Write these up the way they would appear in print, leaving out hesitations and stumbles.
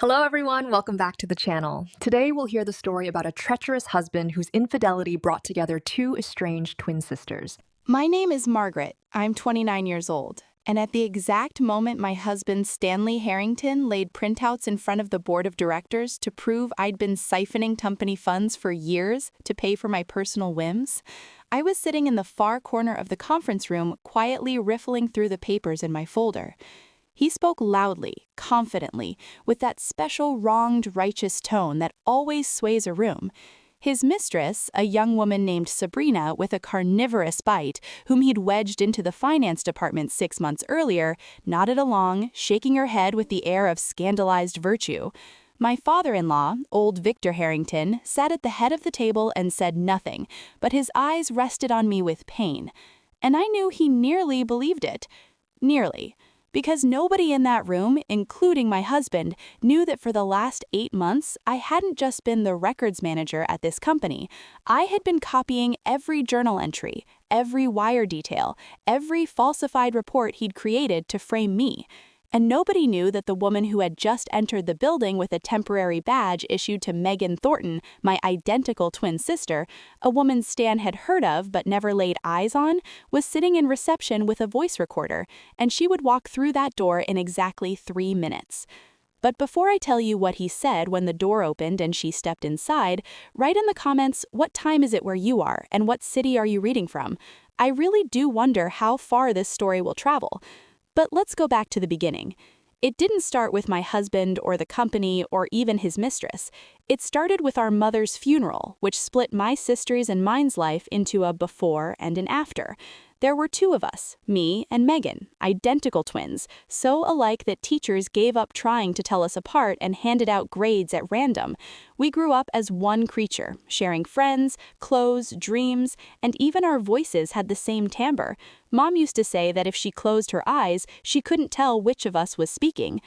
Hello everyone, welcome back to the channel. Today we'll hear the story about a treacherous husband whose infidelity brought together two estranged twin sisters. My name is Margaret. I'm 29 years old. And at the exact moment my husband Stanley Harrington laid printouts in front of the board of directors to prove I'd been siphoning company funds for years to pay for my personal whims, I was sitting in the far corner of the conference room quietly riffling through the papers in my folder. He spoke loudly, confidently, with that special wronged righteous tone that always sways a room. His mistress, a young woman named Sabrina with a carnivorous bite, whom he'd wedged into the finance department 6 months earlier, nodded along, shaking her head with the air of scandalized virtue. My father-in-law, old Victor Harrington, sat at the head of the table and said nothing, but his eyes rested on me with pain. And I knew he nearly believed it. Nearly. Because nobody in that room, including my husband, knew that for the last 8 months, I hadn't just been the records manager at this company. I had been copying every journal entry, every wire detail, every falsified report he'd created to frame me. And nobody knew that the woman who had just entered the building with a temporary badge issued to Megan Thornton, my identical twin sister, a woman Stan had heard of but never laid eyes on, was sitting in reception with a voice recorder, and she would walk through that door in exactly 3 minutes. But before I tell you what he said when the door opened and she stepped inside, write in the comments what time is it where you are and what city are you reading from. I really do wonder how far this story will travel. But let's go back to the beginning. It didn't start with my husband or the company or even his mistress. It started with our mother's funeral, which split my sister's and mine's life into a before and an after. There were 2 of us, me and Megan, identical twins, so alike that teachers gave up trying to tell us apart and handed out grades at random. We grew up as one creature, sharing friends, clothes, dreams, and even our voices had the same timbre. Mom used to say that if she closed her eyes, she couldn't tell which of us was speaking.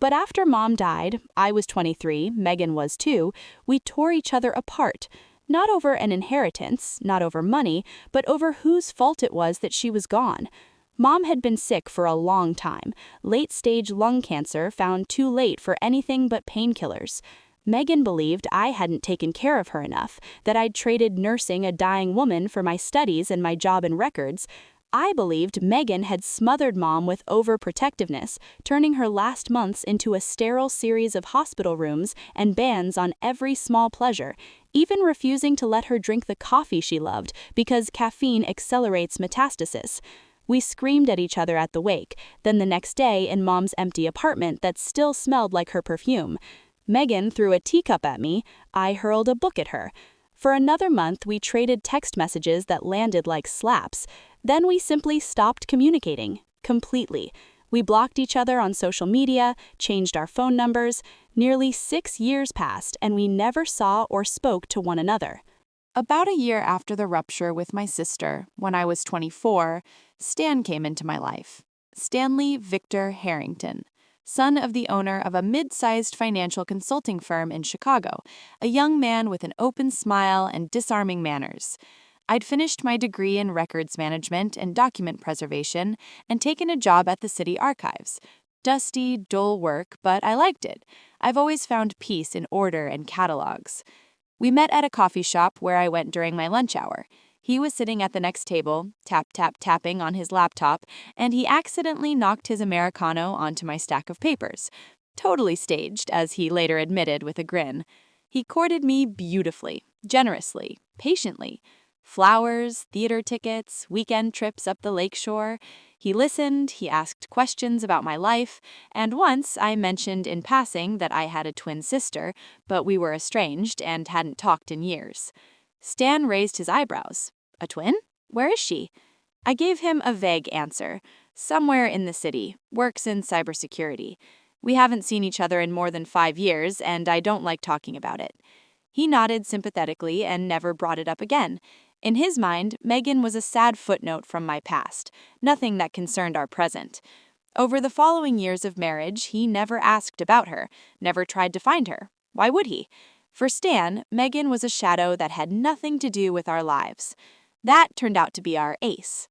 But after Mom died, I was 23, Megan was too, we tore each other apart. Not over an inheritance, not over money, but over whose fault it was that she was gone. Mom had been sick for a long time, late-stage lung cancer found too late for anything but painkillers. Megan believed I hadn't taken care of her enough, that I'd traded nursing a dying woman for my studies and my job in records. I believed Megan had smothered Mom with overprotectiveness, turning her last months into a sterile series of hospital rooms and bans on every small pleasure, even refusing to let her drink the coffee she loved because caffeine accelerates metastasis. We screamed at each other at the wake, then the next day in Mom's empty apartment that still smelled like her perfume. Megan threw a teacup at me, I hurled a book at her. For another month, we traded text messages that landed like slaps. Then we simply stopped communicating, completely. We blocked each other on social media, changed our phone numbers. Nearly 6 years passed, and we never saw or spoke to one another. About a year after the rupture with my sister, when I was 24, Stan came into my life. Stanley Victor Harrington, son of the owner of a mid-sized financial consulting firm in Chicago, a young man with an open smile and disarming manners. I'd finished my degree in records management and document preservation and taken a job at the city archives. Dusty, dull work, but I liked it. I've always found peace in order and catalogs. We met at a coffee shop where I went during my lunch hour. He was sitting at the next table, tapping on his laptop, and he accidentally knocked his Americano onto my stack of papers. Totally staged, as he later admitted with a grin. He courted me beautifully, generously, patiently. Flowers, theater tickets, weekend trips up the lakeshore. He listened, he asked questions about my life, and once I mentioned in passing that I had a twin sister, but we were estranged and hadn't talked in years. Stan raised his eyebrows. A twin? Where is she? I gave him a vague answer. Somewhere in the city, works in cybersecurity. We haven't seen each other in more than 5 years, and I don't like talking about it. He nodded sympathetically and never brought it up again. In his mind, Megan was a sad footnote from my past, nothing that concerned our present. Over the following years of marriage, he never asked about her, never tried to find her. Why would he? For Stan, Megan was a shadow that had nothing to do with our lives. That turned out to be our ace.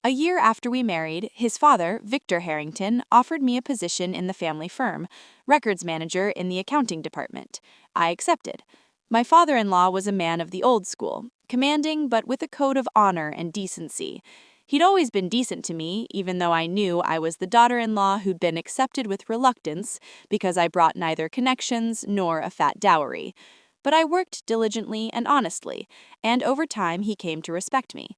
A year after we married, his father, Victor Harrington, offered me a position in the family firm, records manager in the accounting department. I accepted. My father-in-law was a man of the old school, commanding but with a code of honor and decency. He'd always been decent to me, even though I knew I was the daughter-in-law who'd been accepted with reluctance because I brought neither connections nor a fat dowry. But I worked diligently and honestly, and over time he came to respect me.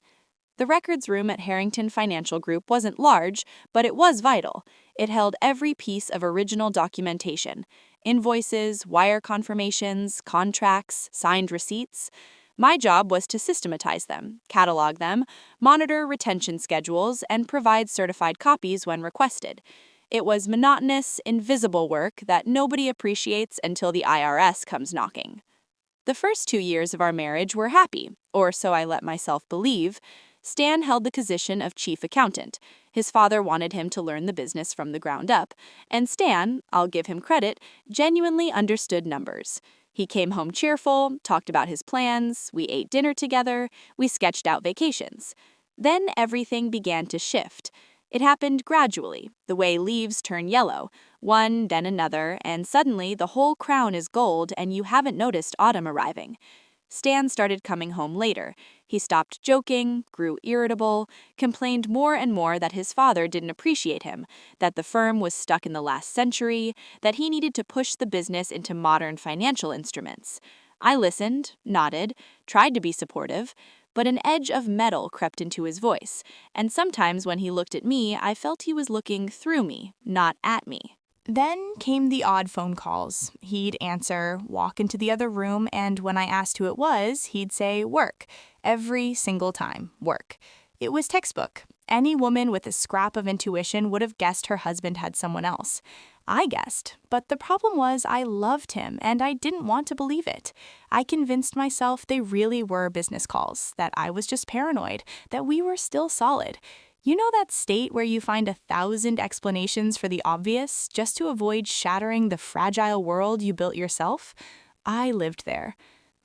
The records room at Harrington Financial Group wasn't large, but it was vital. It held every piece of original documentation: invoices, wire confirmations, contracts, signed receipts. My job was to systematize them, catalog them, monitor retention schedules, and provide certified copies when requested. It was monotonous, invisible work that nobody appreciates until the IRS comes knocking. The first 2 years of our marriage were happy, or so I let myself believe. Stan held the position of chief accountant. His father wanted him to learn the business from the ground up, and Stan, I'll give him credit, genuinely understood numbers. He came home cheerful, talked about his plans, we ate dinner together, we sketched out vacations. Then everything began to shift. It happened gradually, the way leaves turn yellow, one, then another, and suddenly the whole crown is gold and you haven't noticed autumn arriving. Stan started coming home later. He stopped joking, grew irritable, complained more and more that his father didn't appreciate him, that the firm was stuck in the last century, that he needed to push the business into modern financial instruments. I listened, nodded, tried to be supportive, but an edge of metal crept into his voice, and sometimes when he looked at me, I felt he was looking through me, not at me. Then came the odd phone calls. He'd answer, walk into the other room, and when I asked who it was, he'd say, work. Every single time, work. It was textbook. Any woman with a scrap of intuition would have guessed her husband had someone else. I guessed, but the problem was I loved him, and I didn't want to believe it. I convinced myself they really were business calls, that I was just paranoid, that we were still solid. You know that state where you find 1,000 explanations for the obvious just to avoid shattering the fragile world you built yourself? I lived there.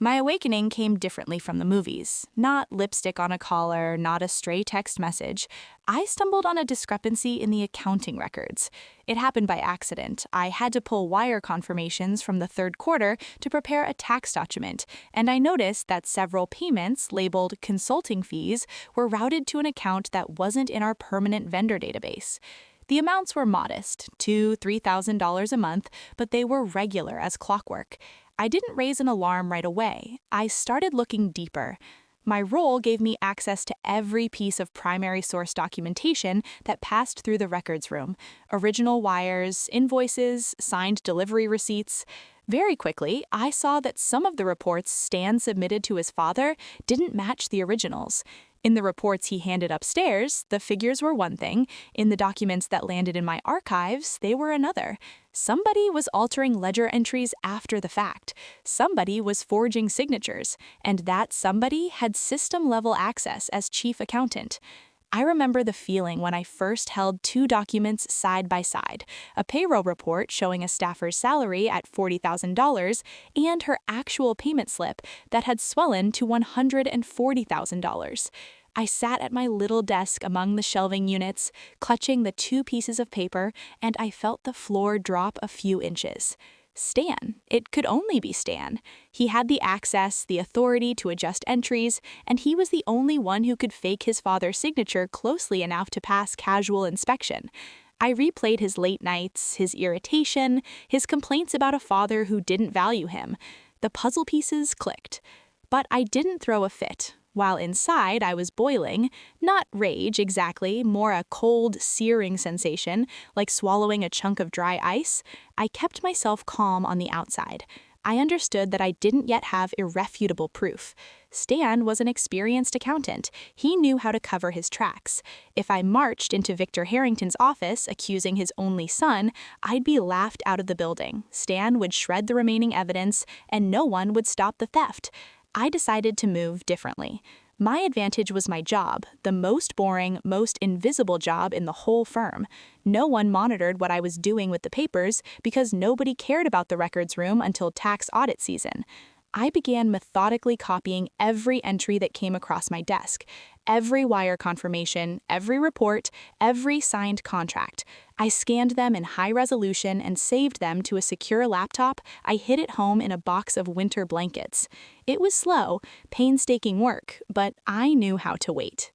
My awakening came differently from the movies. Not lipstick on a collar, not a stray text message. I stumbled on a discrepancy in the accounting records. It happened by accident. I had to pull wire confirmations from the third quarter to prepare a tax document, and I noticed that several payments labeled consulting fees were routed to an account that wasn't in our permanent vendor database. The amounts were modest, $2,000–$3,000 a month, but they were regular as clockwork. I didn't raise an alarm right away. I started looking deeper. My role gave me access to every piece of primary source documentation that passed through the records room: original wires, invoices, signed delivery receipts. Very quickly, I saw that some of the reports Stan submitted to his father didn't match the originals. In the reports he handed upstairs, the figures were one thing. In the documents that landed in my archives, they were another. Somebody was altering ledger entries after the fact. Somebody was forging signatures, and that somebody had system-level access as chief accountant. I remember the feeling when I first held two documents side by side: a payroll report showing a staffer's salary at $40,000 and her actual payment slip that had swollen to $140,000. I sat at my little desk among the shelving units, clutching the two pieces of paper, and I felt the floor drop a few inches. Stan. It could only be Stan. He had the access, the authority to adjust entries, and he was the only one who could fake his father's signature closely enough to pass casual inspection. I replayed his late nights, his irritation, his complaints about a father who didn't value him. The puzzle pieces clicked. But I didn't throw a fit. While inside I was boiling, not rage exactly, more a cold, searing sensation, like swallowing a chunk of dry ice, I kept myself calm on the outside. I understood that I didn't yet have irrefutable proof. Stan was an experienced accountant. He knew how to cover his tracks. If I marched into Victor Harrington's office accusing his only son, I'd be laughed out of the building. Stan would shred the remaining evidence, and no one would stop the theft. I decided to move differently. My advantage was my job, the most boring, most invisible job in the whole firm. No one monitored what I was doing with the papers because nobody cared about the records room until tax audit season. I began methodically copying every entry that came across my desk, every wire confirmation, every report, every signed contract. I scanned them in high resolution and saved them to a secure laptop I hid at home in a box of winter blankets. It was slow, painstaking work, but I knew how to wait.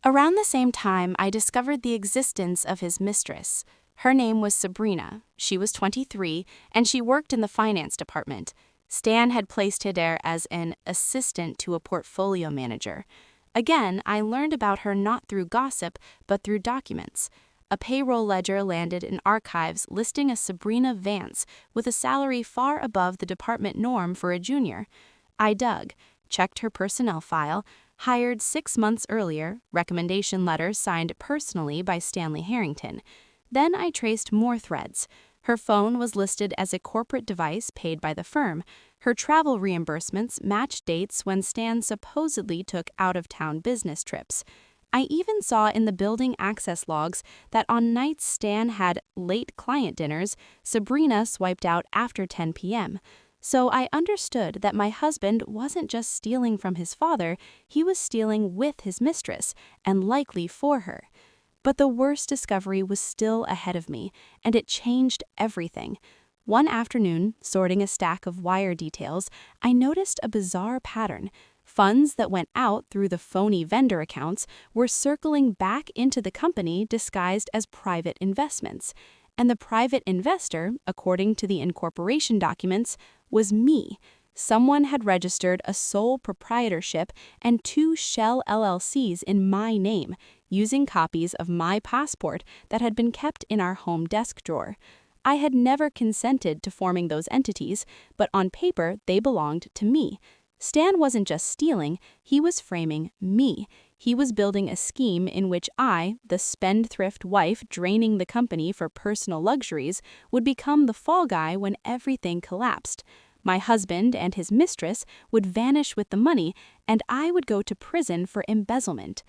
Around the same time, I discovered the existence of his mistress. Her name was Sabrina. She was 23, and she worked in the finance department. Stan had placed her there as an assistant to a portfolio manager. Again, I learned about her not through gossip, but through documents. A payroll ledger landed in archives listing a Sabrina Vance with a salary far above the department norm for a junior. I dug, checked her personnel file, hired 6 months earlier, recommendation letter signed personally by Stanley Harrington. Then I traced more threads. Her phone was listed as a corporate device paid by the firm. Her travel reimbursements matched dates when Stan supposedly took out-of-town business trips. I even saw in the building access logs that on nights Stan had late client dinners, Sabrina swiped out after 10 p.m. So I understood that my husband wasn't just stealing from his father, he was stealing with his mistress, and likely for her. But the worst discovery was still ahead of me, and it changed everything. One afternoon, sorting a stack of wire details, I noticed a bizarre pattern. Funds that went out through the phony vendor accounts were circling back into the company disguised as private investments. And the private investor, according to the incorporation documents, was me. Someone had registered a sole proprietorship and 2 shell LLCs in my name, using copies of my passport that had been kept in our home desk drawer. I had never consented to forming those entities, but on paper they belonged to me. Stan wasn't just stealing, he was framing me. He was building a scheme in which I, the spendthrift wife draining the company for personal luxuries, would become the fall guy when everything collapsed. My husband and his mistress would vanish with the money, and I would go to prison for embezzlement.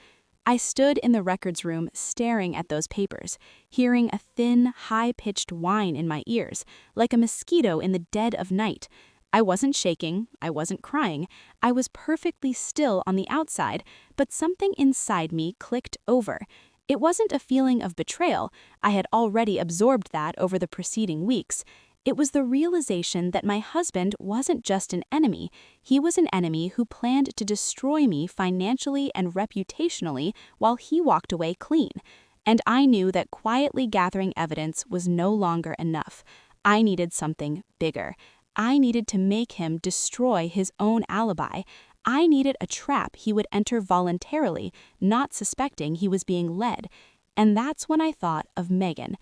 I stood in the records room staring at those papers, hearing a thin, high-pitched whine in my ears, like a mosquito in the dead of night. I wasn't shaking, I wasn't crying, I was perfectly still on the outside, but something inside me clicked over. It wasn't a feeling of betrayal, I had already absorbed that over the preceding weeks. It was the realization that my husband wasn't just an enemy, he was an enemy who planned to destroy me financially and reputationally while he walked away clean. And I knew that quietly gathering evidence was no longer enough. I needed something bigger. I needed to make him destroy his own alibi. I needed a trap he would enter voluntarily, not suspecting he was being led. And that's when I thought of Megan.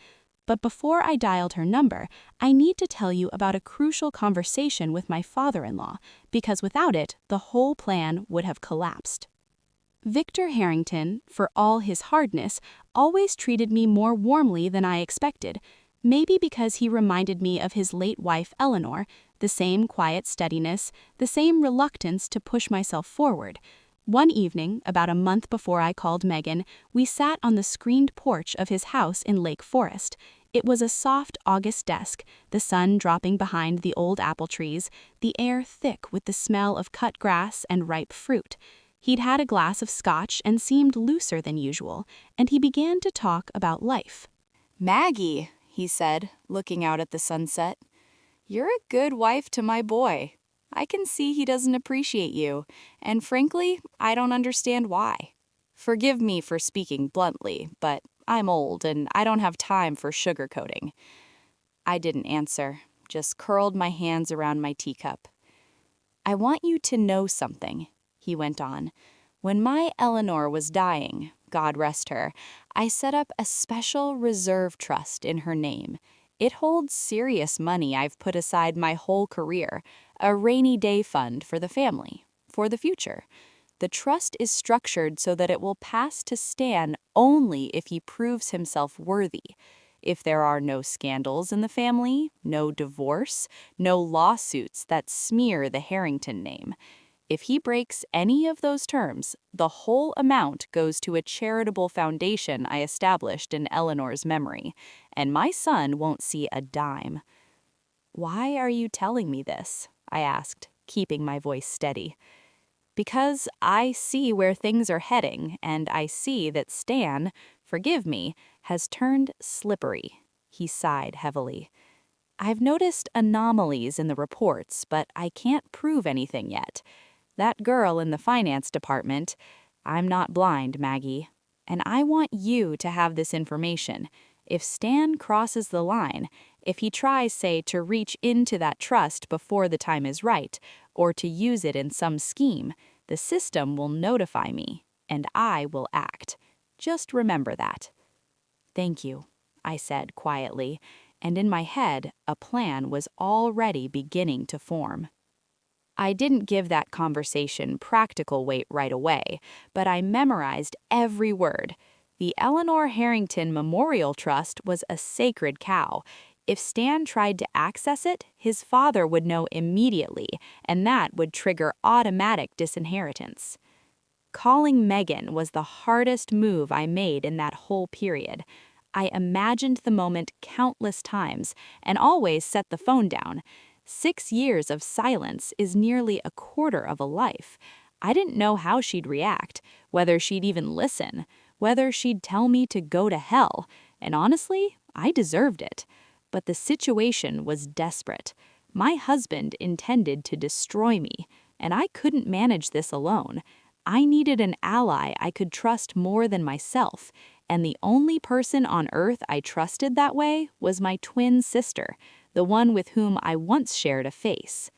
But before I dialed her number, I need to tell you about a crucial conversation with my father-in-law, because without it, the whole plan would have collapsed. Victor Harrington, for all his hardness, always treated me more warmly than I expected. Maybe because he reminded me of his late wife Eleanor, the same quiet steadiness, the same reluctance to push myself forward. One evening, about a month before I called Megan, we sat on the screened porch of his house in Lake Forest. It was a soft August dusk, the sun dropping behind the old apple trees, the air thick with the smell of cut grass and ripe fruit. He'd had a glass of scotch and seemed looser than usual, and he began to talk about life. "Maggie," he said, looking out at the sunset, "you're a good wife to my boy. I can see he doesn't appreciate you, and frankly, I don't understand why. Forgive me for speaking bluntly, but I'm old and I don't have time for sugarcoating." I didn't answer, just curled my hands around my teacup. "I want you to know something," he went on. "When my Eleanor was dying, God rest her, I set up a special reserve trust in her name. It holds serious money I've put aside my whole career, a rainy day fund for the family, for the future. The trust is structured so that it will pass to Stan only if he proves himself worthy. If there are no scandals in the family, no divorce, no lawsuits that smear the Harrington name. If he breaks any of those terms, the whole amount goes to a charitable foundation I established in Eleanor's memory, and my son won't see a dime." "Why are you telling me this?" I asked. keeping my voice steady. Because I see where things are heading, and I see that Stan, forgive me, has turned slippery. He sighed heavily. I've noticed anomalies in the reports, but I can't prove anything yet. That girl in the finance department, I'm not blind, Maggie. And I want you to have this information. If Stan crosses the line, if he tries, say, to reach into that trust before the time is right, or to use it in some scheme, the system will notify me, and I will act. Just remember that. Thank you, I said quietly, and in my head, a plan was already beginning to form. I didn't give that conversation practical weight right away, but I memorized every word. The Eleanor Harrington Memorial Trust was a sacred cow. If Stan tried to access it, his father would know immediately, and that would trigger automatic disinheritance. Calling Megan was the hardest move I made in that whole period. I imagined the moment countless times and always set the phone down. 6 years of silence is nearly a quarter of a life. I didn't know how she'd react, whether she'd even listen, whether she'd tell me to go to hell, and honestly, I deserved it. But the situation was desperate. My husband intended to destroy me, and I couldn't manage this alone. I needed an ally I could trust more than myself, and the only person on earth I trusted that way was my twin sister, the one with whom I once shared a face.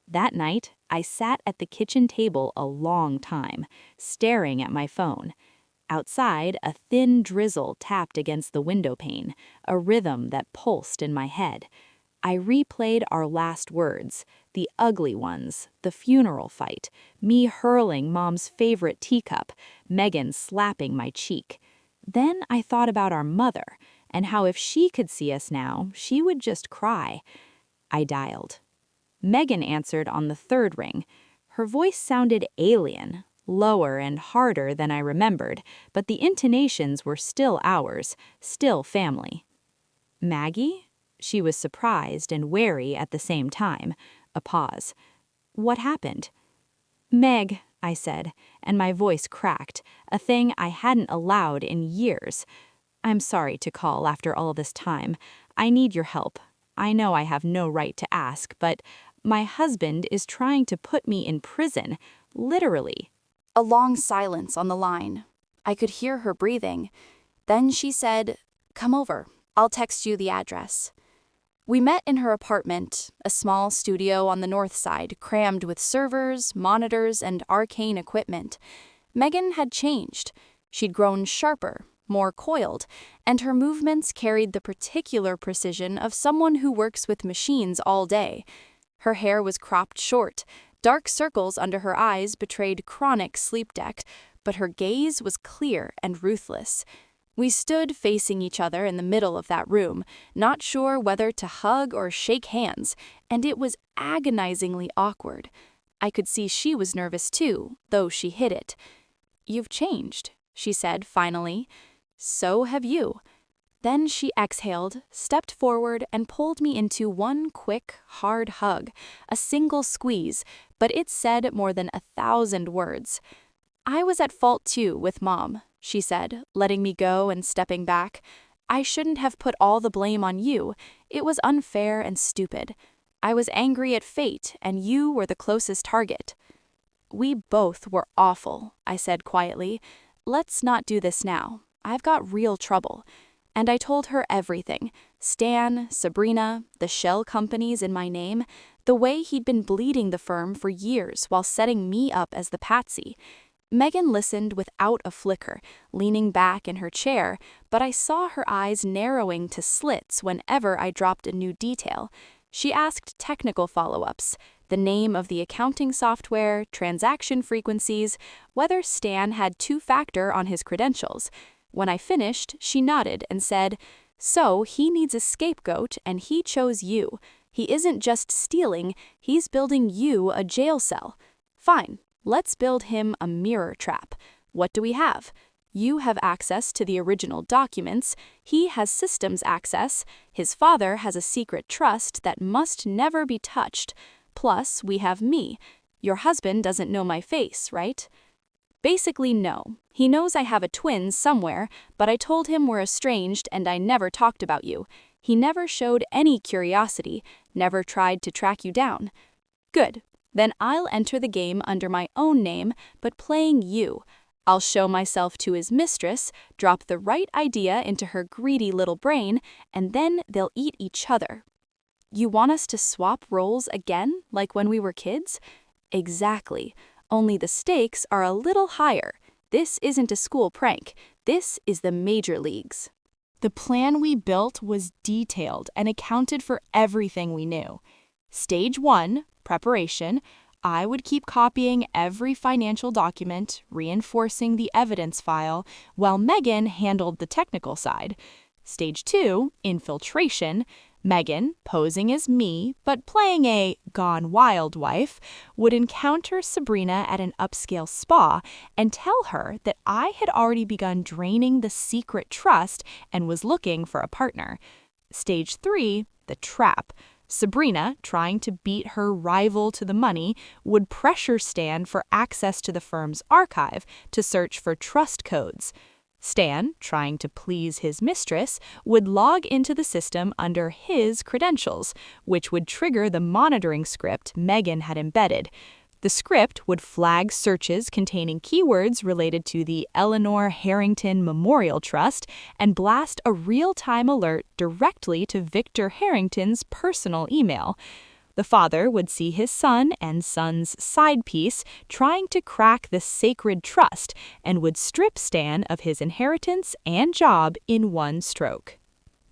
That night, I sat at the kitchen table a long time, staring at my phone. Outside, a thin drizzle tapped against the window pane, a rhythm that pulsed in my head. I replayed our last words, the ugly ones, the funeral fight, me hurling Mom's favorite teacup, Megan slapping my cheek. Then I thought about our mother, and how if she could see us now, she would just cry. I dialed. Megan answered on the third ring. Her voice sounded alien, lower and harder than I remembered, but the intonations were still ours, still family. Maggie? She was surprised and wary at the same time. A pause. What happened? Meg, I said, and my voice cracked, a thing I hadn't allowed in years. I'm sorry to call after all this time. I need your help. I know I have no right to ask, but my husband is trying to put me in prison, literally. A long silence on the line. I could hear her breathing. Then she said, "Come over. I'll text you the address." We met in her apartment, a small studio on the north side, crammed with servers, monitors, and arcane equipment. Megan had changed. She'd grown sharper, more coiled, and her movements carried the particular precision of someone who works with machines all day. Her hair was cropped short. Dark circles under her eyes betrayed chronic sleep debt, but her gaze was clear and ruthless. We stood facing each other in the middle of that room, not sure whether to hug or shake hands, and it was agonizingly awkward. I could see she was nervous too, though she hid it. "You've changed," she said finally. "So have you." Then she exhaled, stepped forward, and pulled me into one quick, hard hug, a single squeeze, but it said more than 1,000 words. "I was at fault too with Mom," she said, letting me go and stepping back. "I shouldn't have put all the blame on you. It was unfair and stupid. I was angry at fate, and you were the closest target." "We both were awful," I said quietly. "Let's not do this now. I've got real trouble." And I told her everything. Stan, Sabrina, the shell companies in my name, the way he'd been bleeding the firm for years while setting me up as the patsy. Megan listened without a flicker, leaning back in her chair, but I saw her eyes narrowing to slits whenever I dropped a new detail. She asked technical follow-ups, the name of the accounting software, transaction frequencies, whether Stan had two-factor on his credentials. When I finished, she nodded and said, "So he needs a scapegoat and he chose you. He isn't just stealing, he's building you a jail cell. Fine, let's build him a mirror trap. What do we have? You have access to the original documents, he has systems access, his father has a secret trust that must never be touched. Plus, we have me. Your husband doesn't know my face, right? Basically, no. He knows I have a twin somewhere, but I told him we're estranged and I never talked about you. He never showed any curiosity, never tried to track you down. Good. Then I'll enter the game under my own name, but playing you. I'll show myself to his mistress, drop the right idea into her greedy little brain, and then they'll eat each other. You want us to swap roles again, like when we were kids? Exactly. Only the stakes are a little higher. This isn't a school prank. This is the major leagues. The plan we built was detailed and accounted for everything we knew. Stage 1, preparation. I would keep copying every financial document, reinforcing the evidence file, while Megan handled the technical side. Stage 2, infiltration. Megan, posing as me, but playing a gone wild wife, would encounter Sabrina at an upscale spa and tell her that I had already begun draining the secret trust and was looking for a partner. Stage 3, the trap. Sabrina, trying to beat her rival to the money, would pressure Stan for access to the firm's archive to search for trust codes. Stan, trying to please his mistress, would log into the system under his credentials, which would trigger the monitoring script Megan had embedded. The script would flag searches containing keywords related to the Eleanor Harrington Memorial Trust and blast a real-time alert directly to Victor Harrington's personal email. The father would see his son and son's side piece trying to crack the sacred trust and would strip Stan of his inheritance and job in one stroke.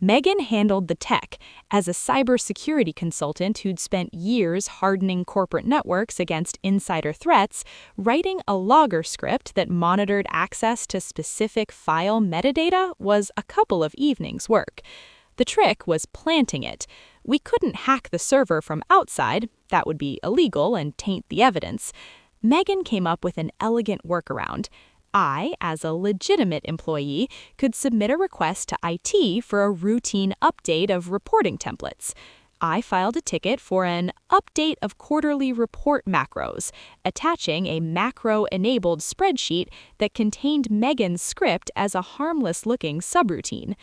Megan handled the tech as a cybersecurity consultant who'd spent years hardening corporate networks against insider threats, writing a logger script that monitored access to specific file metadata was a couple of evenings' work. The trick was planting it. We couldn't hack the server from outside, that would be illegal and taint the evidence. Megan came up with an elegant workaround. I, as a legitimate employee, could submit a request to IT for a routine update of reporting templates. I filed a ticket for an update of quarterly report macros, attaching a macro-enabled spreadsheet that contained Megan's script as a harmless-looking subroutine.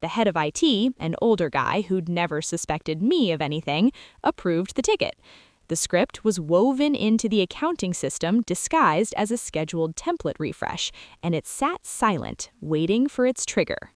The head of IT, an older guy who'd never suspected me of anything, approved the ticket. The script was woven into the accounting system disguised as a scheduled template refresh, and it sat silent, waiting for its trigger.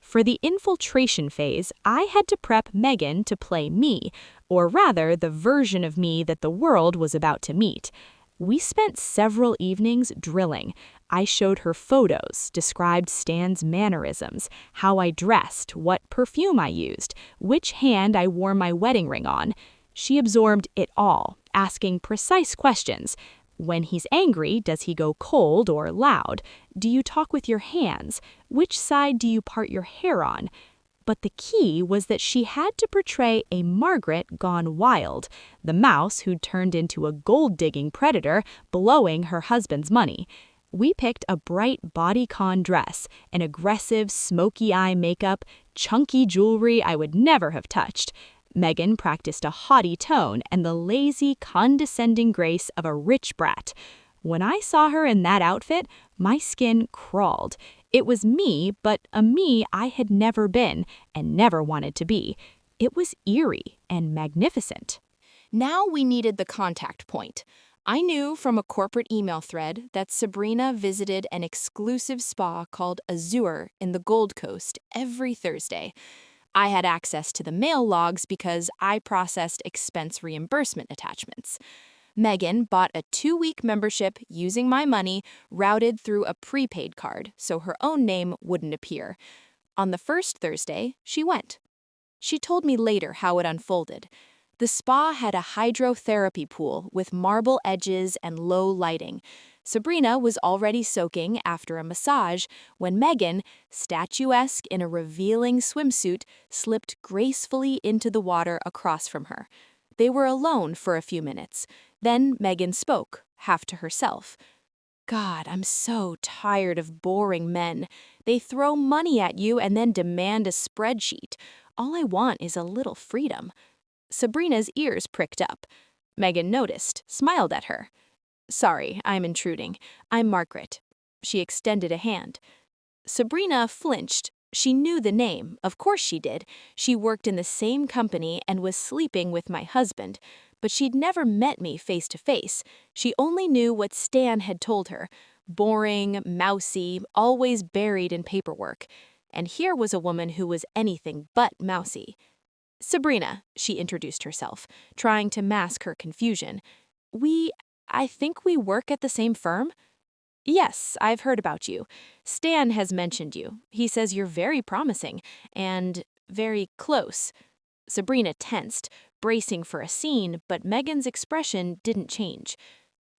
For the infiltration phase, I had to prep Megan to play me, or rather the version of me that the world was about to meet. We spent several evenings drilling. I showed her photos, described Stan's mannerisms, how I dressed, what perfume I used, which hand I wore my wedding ring on. She absorbed it all, asking precise questions. When he's angry, does he go cold or loud? Do you talk with your hands? Which side do you part your hair on? But the key was that she had to portray a Margaret gone wild, the mouse who'd turned into a gold-digging predator, blowing her husband's money. We picked a bright bodycon dress, an aggressive smoky eye makeup, chunky jewelry I would never have touched. Megan practiced a haughty tone and the lazy, condescending grace of a rich brat. When I saw her in that outfit, my skin crawled. It was me, but a me I had never been and never wanted to be. It was eerie and magnificent. Now we needed the contact point. I knew from a corporate email thread that Sabrina visited an exclusive spa called Azure in the Gold Coast every Thursday. I had access to the mail logs because I processed expense reimbursement attachments. Megan bought a 2-week membership using my money routed through a prepaid card so her own name wouldn't appear. On the first Thursday, she went. She told me later how it unfolded. The spa had a hydrotherapy pool with marble edges and low lighting. Sabrina was already soaking after a massage when Megan, statuesque in a revealing swimsuit, slipped gracefully into the water across from her. They were alone for a few minutes. Then Megan spoke, half to herself. God, I'm so tired of boring men. They throw money at you and then demand a spreadsheet. All I want is a little freedom. Sabrina's ears pricked up. Megan noticed, smiled at her. "Sorry, I'm intruding. I'm Margaret." She extended a hand. Sabrina flinched. She knew the name, of course she did. She worked in the same company and was sleeping with my husband. But she'd never met me face to face. She only knew what Stan had told her. Boring, mousy, always buried in paperwork. And here was a woman who was anything but mousy. "Sabrina," she introduced herself, trying to mask her confusion. I think we work at the same firm?" "Yes, I've heard about you. Stan has mentioned you. He says you're very promising and very close." Sabrina tensed, bracing for a scene, but Megan's expression didn't change.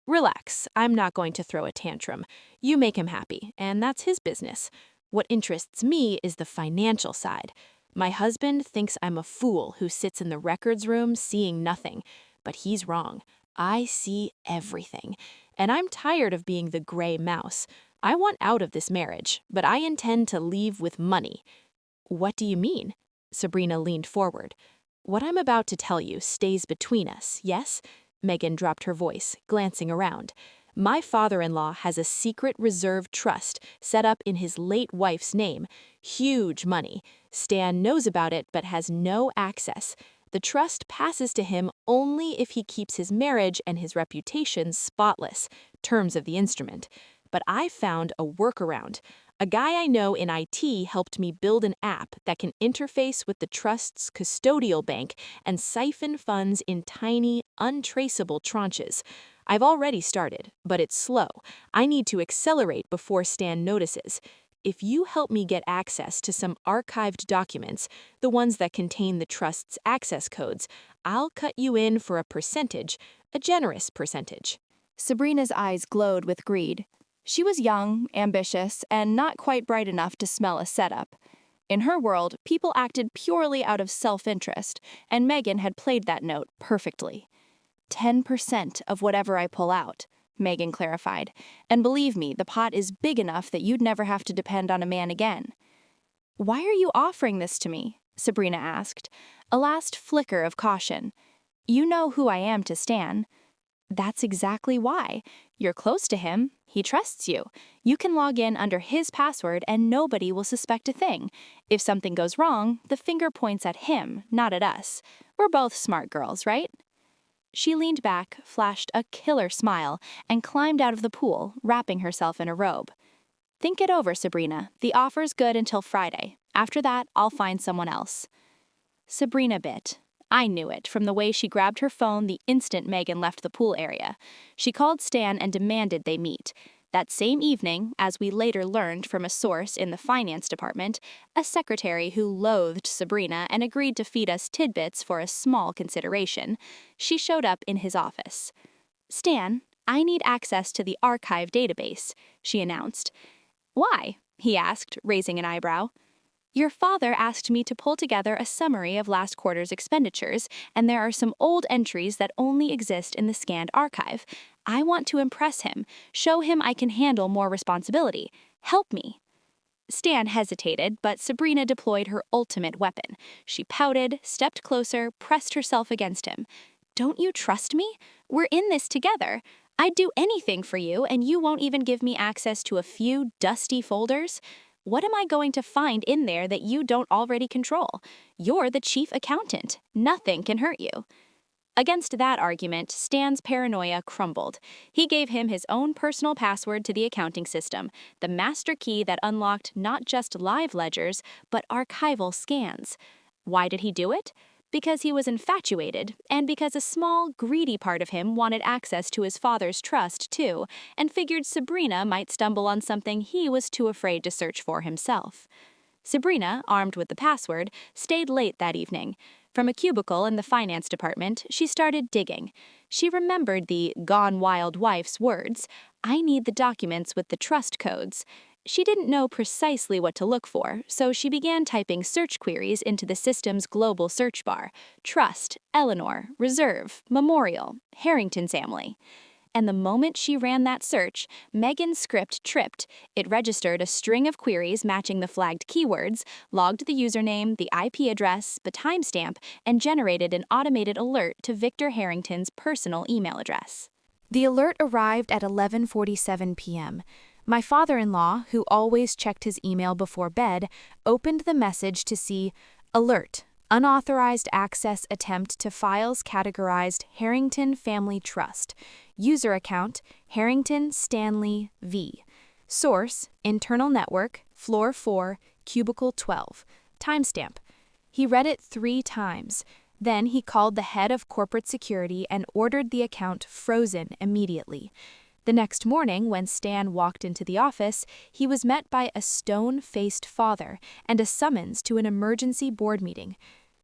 "Relax, I'm not going to throw a tantrum. You make him happy, and that's his business. What interests me is the financial side. My husband thinks I'm a fool who sits in the records room seeing nothing, but he's wrong. I see everything. And I'm tired of being the gray mouse. I want out of this marriage, but I intend to leave with money." "What do you mean?" Sabrina leaned forward. "What I'm about to tell you stays between us, yes?" Megan dropped her voice, glancing around. "My father-in-law has a secret reserve trust set up in his late wife's name. Huge money. Stan knows about it but has no access. The trust passes to him only if he keeps his marriage and his reputation spotless, terms of the instrument. But I found a workaround. A guy I know in IT helped me build an app that can interface with the trust's custodial bank and siphon funds in tiny, untraceable tranches. I've already started, but it's slow. I need to accelerate before Stan notices. If you help me get access to some archived documents, the ones that contain the trust's access codes, I'll cut you in for a percentage, a generous percentage." Sabrina's eyes glowed with greed. She was young, ambitious, and not quite bright enough to smell a setup. In her world, people acted purely out of self-interest, and Megan had played that note perfectly. 10% of whatever I pull out, Megan clarified. "And believe me, the pot is big enough that you'd never have to depend on a man again." "Why are you offering this to me?" Sabrina asked, a last flicker of caution. "You know who I am to Stan." "That's exactly why. You're close to him. He trusts you. You can log in under his password and nobody will suspect a thing. If something goes wrong, the finger points at him, not at us. We're both smart girls, right?" She leaned back, flashed a killer smile, and climbed out of the pool, wrapping herself in a robe. "Think it over, Sabrina. The offer's good until Friday. After that, I'll find someone else." Sabrina bit. I knew it from the way she grabbed her phone the instant Megan left the pool area. She called Stan and demanded they meet. That same evening, as we later learned from a source in the finance department, a secretary who loathed Sabrina and agreed to feed us tidbits for a small consideration, she showed up in his office. "Stan, I need access to the archive database," she announced. "Why?" he asked, raising an eyebrow. "Your father asked me to pull together a summary of last quarter's expenditures, and there are some old entries that only exist in the scanned archive. I want to impress him, show him I can handle more responsibility. Help me." Stan hesitated, but Sabrina deployed her ultimate weapon. She pouted, stepped closer, pressed herself against him. "Don't you trust me? We're in this together. I'd do anything for you, and you won't even give me access to a few dusty folders? What am I going to find in there that you don't already control? You're the chief accountant. Nothing can hurt you." Against that argument, Stan's paranoia crumbled. He gave him his own personal password to the accounting system, the master key that unlocked not just live ledgers, but archival scans. Why did he do it? Because he was infatuated, and because a small, greedy part of him wanted access to his father's trust, too, and figured Sabrina might stumble on something he was too afraid to search for himself. Sabrina, armed with the password, stayed late that evening. From a cubicle in the finance department, she started digging. She remembered the gone wild wife's words, "I need the documents with the trust codes." She didn't know precisely what to look for, so she began typing search queries into the system's global search bar. Trust, Eleanor, Reserve, Memorial, Harrington family. And the moment she ran that search, Megan's script tripped. It registered a string of queries matching the flagged keywords, logged the username, the IP address, the timestamp, and generated an automated alert to Victor Harrington's personal email address. The alert arrived at 11:47 p.m. My father-in-law, who always checked his email before bed, opened the message to see Alert. Unauthorized access attempt to files categorized Harrington Family Trust. User account, Harrington Stanley V. Source, internal network, floor 4, cubicle 12. Timestamp. He read it 3 times. Then he called the head of corporate security and ordered the account frozen immediately. The next morning, when Stan walked into the office, he was met by a stone-faced father and a summons to an emergency board meeting.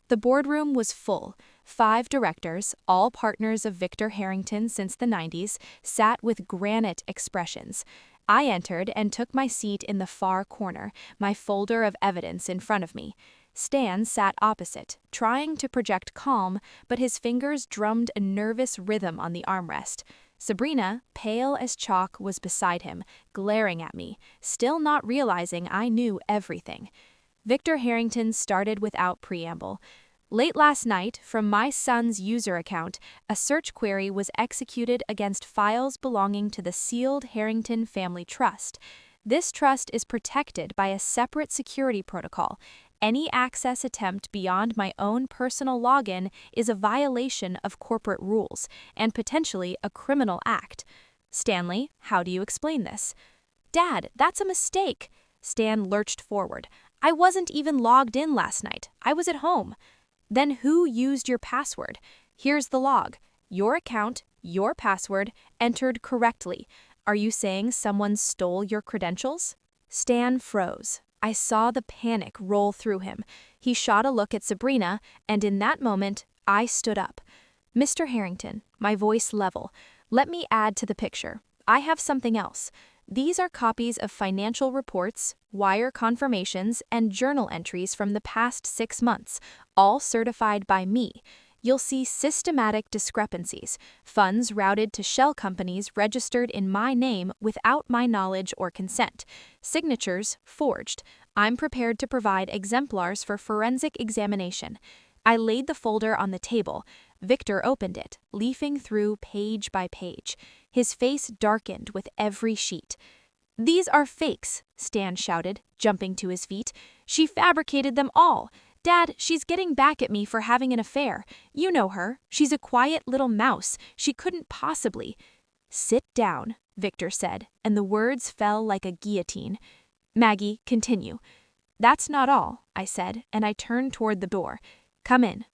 The boardroom was full. 5 directors, all partners of Victor Harrington since the 90s, sat with granite expressions. I entered and took my seat in the far corner, my folder of evidence in front of me. Stan sat opposite, trying to project calm, but his fingers drummed a nervous rhythm on the armrest. Sabrina, pale as chalk, was beside him, glaring at me, still not realizing I knew everything. Victor Harrington started without preamble. Late last night, from my son's user account, a search query was executed against files belonging to the sealed Harrington Family Trust. This trust is protected by a separate security protocol. Any access attempt beyond my own personal login is a violation of corporate rules and potentially a criminal act. Stanley, how do you explain this? Dad, that's a mistake. Stan lurched forward. I wasn't even logged in last night. I was at home. Then who used your password? Here's the log. Your account, your password, entered correctly. Are you saying someone stole your credentials? Stan froze. I saw the panic roll through him. He shot a look at Sabrina, and in that moment, I stood up. Mr. Harrington, my voice level, let me add to the picture. I have something else. These are copies of financial reports, wire confirmations, and journal entries from the past 6 months, all certified by me. You'll see systematic discrepancies, funds routed to shell companies registered in my name without my knowledge or consent, signatures forged. I'm prepared to provide exemplars for forensic examination. I laid the folder on the table. Victor opened it, leafing through page by page. His face darkened with every sheet. "These are fakes," Stan shouted, jumping to his feet. "She fabricated them all. Dad, she's getting back at me for having an affair. You know her. She's a quiet little mouse. She couldn't possibly." "Sit down," Victor said, and the words fell like a guillotine. "Maggie, continue." "That's not all," I said, and I turned toward the door. "Come in."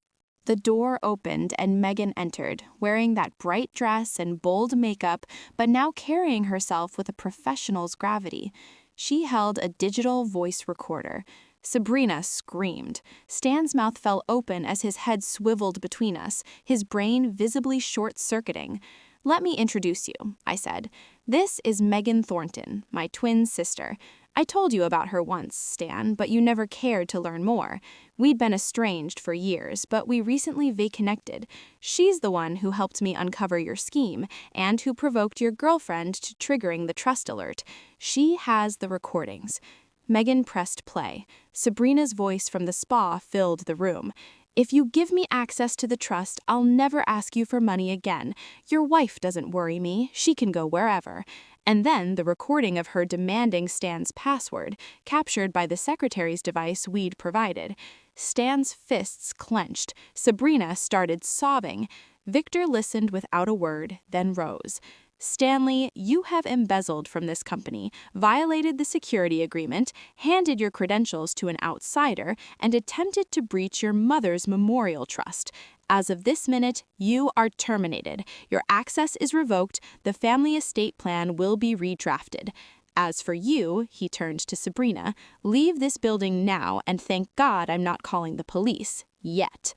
The door opened and Megan entered, wearing that bright dress and bold makeup, but now carrying herself with a professional's gravity. She held a digital voice recorder. Sabrina screamed. Stan's mouth fell open as his head swiveled between us, his brain visibly short-circuiting. "Let me introduce you," I said. "This is Megan Thornton, my twin sister. I told you about her once, Stan, but you never cared to learn more. We'd been estranged for years, but we recently reconnected. She's the one who helped me uncover your scheme, and who provoked your girlfriend to triggering the trust alert. She has the recordings." Megan pressed play. Sabrina's voice from the spa filled the room. "If you give me access to the trust, I'll never ask you for money again. Your wife doesn't worry me. She can go wherever." And then the recording of her demanding Stan's password, captured by the secretary's device we'd provided. Stan's fists clenched. Sabrina started sobbing. Victor listened without a word, then rose. "Stanley, you have embezzled from this company, violated the security agreement, handed your credentials to an outsider, and attempted to breach your mother's memorial trust. As of this minute, you are terminated. Your access is revoked. The family estate plan will be redrafted. As for you," he turned to Sabrina, "leave this building now and thank God I'm not calling the police. Yet."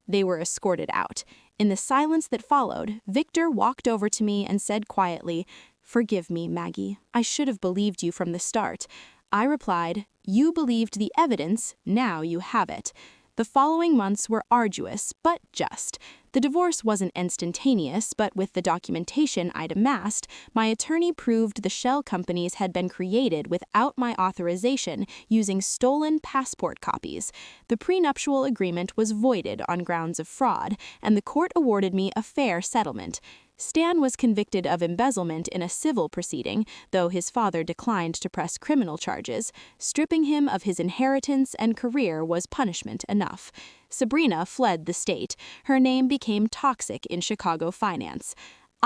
They were escorted out. In the silence that followed, Victor walked over to me and said quietly, "Forgive me, Maggie. I should have believed you from the start." I replied, "You believed the evidence, now you have it." The following months were arduous, but just. The divorce wasn't instantaneous, but with the documentation I'd amassed, my attorney proved the shell companies had been created without my authorization using stolen passport copies. The prenuptial agreement was voided on grounds of fraud, and the court awarded me a fair settlement. Stan was convicted of embezzlement in a civil proceeding, though his father declined to press criminal charges. Stripping him of his inheritance and career was punishment enough. Sabrina fled the state. Her name became toxic in Chicago finance.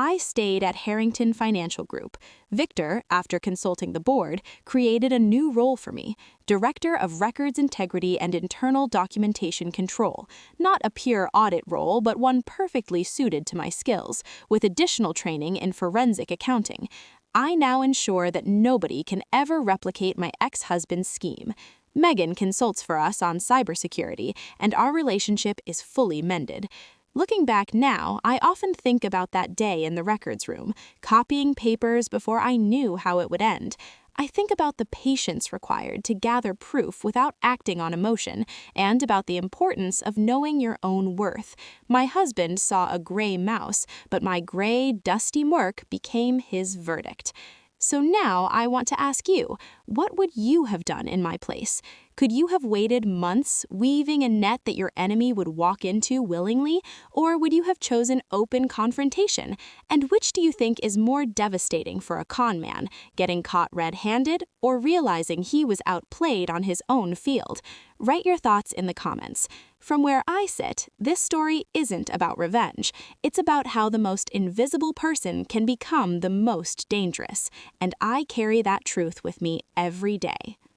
I stayed at Harrington Financial Group. Victor, after consulting the board, created a new role for me, Director of Records Integrity and Internal Documentation Control. Not a pure audit role, but one perfectly suited to my skills, with additional training in forensic accounting. I now ensure that nobody can ever replicate my ex-husband's scheme. Megan consults for us on cybersecurity, and our relationship is fully mended. Looking back now, I often think about that day in the records room, copying papers before I knew how it would end. I think about the patience required to gather proof without acting on emotion, and about the importance of knowing your own worth. My husband saw a gray mouse, but my gray, dusty work became his verdict. So now I want to ask you, what would you have done in my place? Could you have waited months, weaving a net that your enemy would walk into willingly? Or would you have chosen open confrontation? And which do you think is more devastating for a con man, getting caught red-handed or realizing he was outplayed on his own field? Write your thoughts in the comments. From where I sit, this story isn't about revenge. It's about how the most invisible person can become the most dangerous. And I carry that truth with me every day.